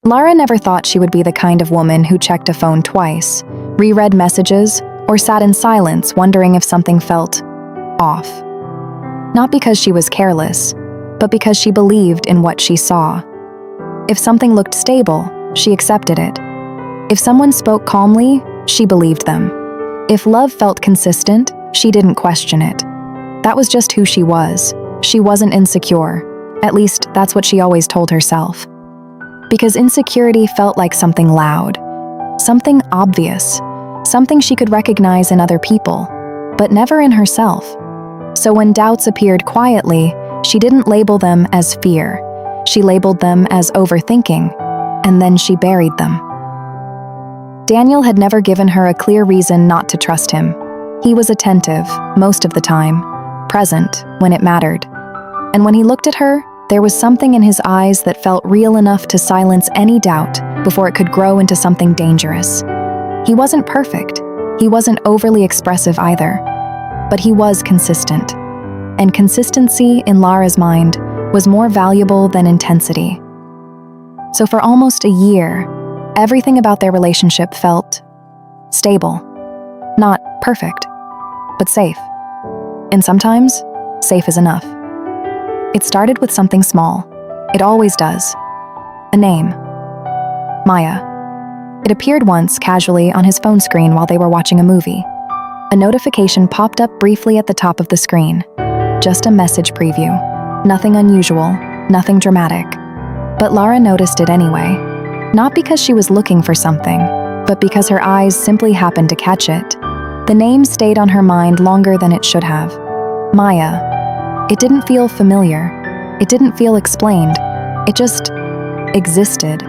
Lara never thought she would be the kind of woman who checked a phone twice, reread messages, or sat in silence wondering if something felt off. Not because she was careless, but because she believed in what she saw. If something looked stable, she accepted it. If someone spoke calmly, she believed them. If love felt consistent, she didn't question it. That was just who she was. She wasn't insecure. At least, that's what she always told herself. Because insecurity felt like something loud, something obvious, something she could recognize in other people, but never in herself. So when doubts appeared quietly, she didn't label them as fear. She labeled them as overthinking, and then she buried them. Daniel had never given her a clear reason not to trust him. He was attentive, most of the time, present when it mattered. And when he looked at her, there was something in his eyes that felt real enough to silence any doubt before it could grow into something dangerous. He wasn't perfect. He wasn't overly expressive either. But he was consistent. And consistency, in Lara's mind, was more valuable than intensity. So for almost a year, everything about their relationship felt stable. Not perfect, but safe. And sometimes, safe is enough. It started with something small. It always does. A name. Maya. It appeared once casually on his phone screen while they were watching a movie. A notification popped up briefly at the top of the screen. Just a message preview. Nothing unusual, nothing dramatic. But Lara noticed it anyway. Not because she was looking for something, but because her eyes simply happened to catch it. The name stayed on her mind longer than it should have. Maya. It didn't feel familiar. It didn't feel explained. It just existed,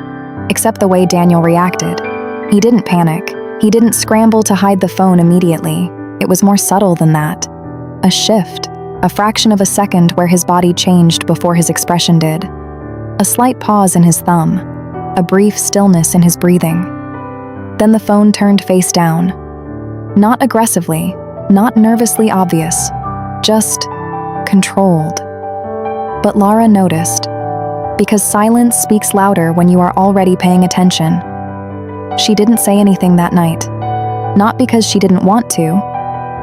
except the way Daniel reacted. He didn't panic. He didn't scramble to hide the phone immediately. It was more subtle than that. A shift, a fraction of a second where his body changed before his expression did. A slight pause in his thumb, a brief stillness in his breathing. Then the phone turned face down. Not aggressively, not nervously obvious, just controlled. But Lara noticed, because silence speaks louder when you are already paying attention. She didn't say anything that night, not because she didn't want to,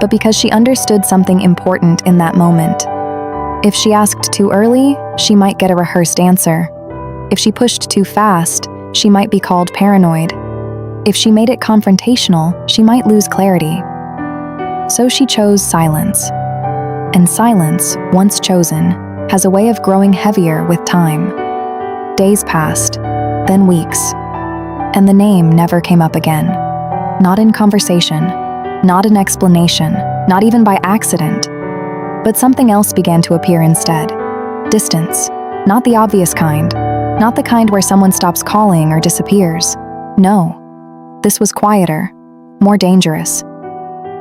but because she understood something important in that moment. If she asked too early, she might get a rehearsed answer. If she pushed too fast, she might be called paranoid. If she made it confrontational, she might lose clarity. So she chose silence. And silence, once chosen, has a way of growing heavier with time. Days passed, then weeks, and the name never came up again. Not in conversation, not in explanation, not even by accident. But something else began to appear instead. Distance, not the obvious kind, not the kind where someone stops calling or disappears. No, this was quieter, more dangerous.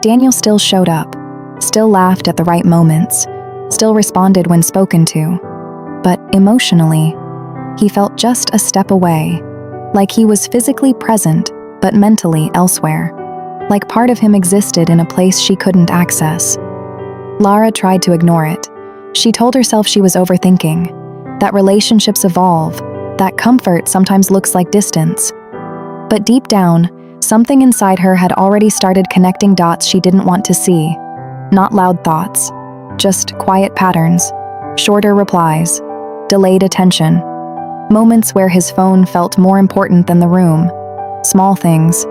Daniel still showed up, still laughed at the right moments, still responded when spoken to. But emotionally, he felt just a step away, like he was physically present, but mentally elsewhere, like part of him existed in a place she couldn't access. Lara tried to ignore it. She told herself she was overthinking, that relationships evolve, that comfort sometimes looks like distance. But deep down, something inside her had already started connecting dots she didn't want to see. Not loud thoughts, just quiet patterns, shorter replies, delayed attention, moments where his phone felt more important than the room, small things,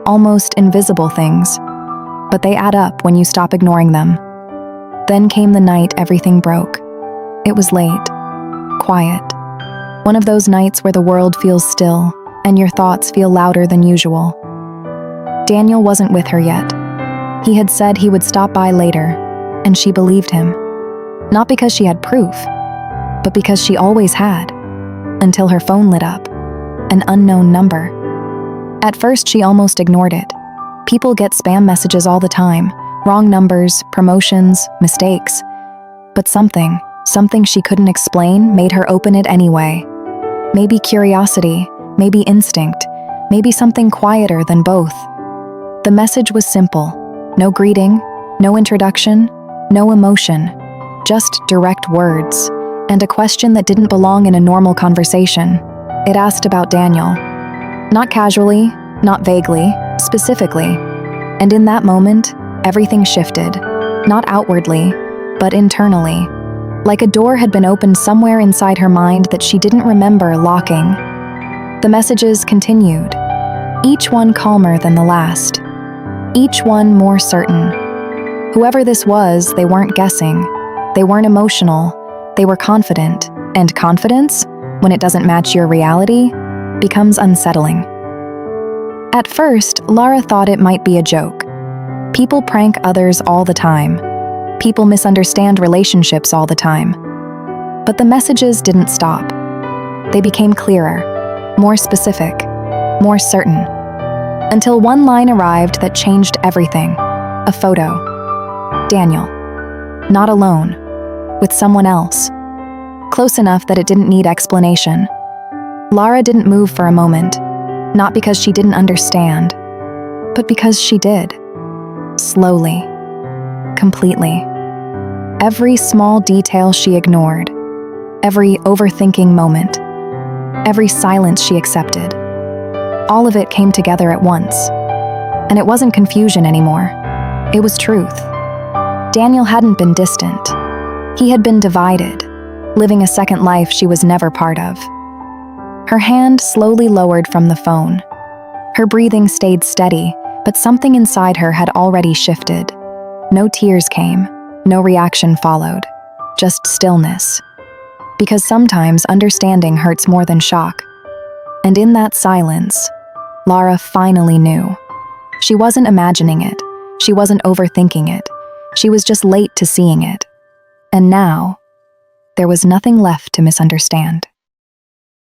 almost invisible things, but they add up when you stop ignoring them. Then came the night everything broke. It was late, quiet, one of those nights where the world feels still and your thoughts feel louder than usual. Daniel wasn't with her yet. He had said he would stop by later, and she believed him. Not because she had proof, but because she always had, until her phone lit up, an unknown number. At first, she almost ignored it. People get spam messages all the time, wrong numbers, promotions, mistakes. But something she couldn't explain made her open it anyway. Maybe curiosity, maybe instinct, maybe something quieter than both. The message was simple. No greeting, no introduction, no emotion, just direct words, and a question that didn't belong in a normal conversation. It asked about Daniel. Not casually, not vaguely, specifically. And in that moment, everything shifted. Not outwardly, but internally. Like a door had been opened somewhere inside her mind that she didn't remember locking. The messages continued, each one calmer than the last, each one more certain. Whoever this was, they weren't guessing. They weren't emotional. They were confident. And confidence, when it doesn't match your reality, becomes unsettling. At first, Lara thought it might be a joke. People prank others all the time. People misunderstand relationships all the time. But the messages didn't stop. They became clearer, more specific, more certain. Until one line arrived that changed everything. A photo. Daniel. Not alone. With someone else. Close enough that it didn't need explanation. Lara didn't move for a moment. Not because she didn't understand, but because she did. Slowly. Completely. Every small detail she ignored. Every overthinking moment. Every silence she accepted. All of it came together at once. And it wasn't confusion anymore. It was truth. Daniel hadn't been distant. He had been divided, living a second life she was never part of. Her hand slowly lowered from the phone. Her breathing stayed steady, but something inside her had already shifted. No tears came, no reaction followed, just stillness. Because sometimes understanding hurts more than shock. And in that silence, Lara finally knew. She wasn't imagining it. She wasn't overthinking it. She was just late to seeing it. And now, there was nothing left to misunderstand.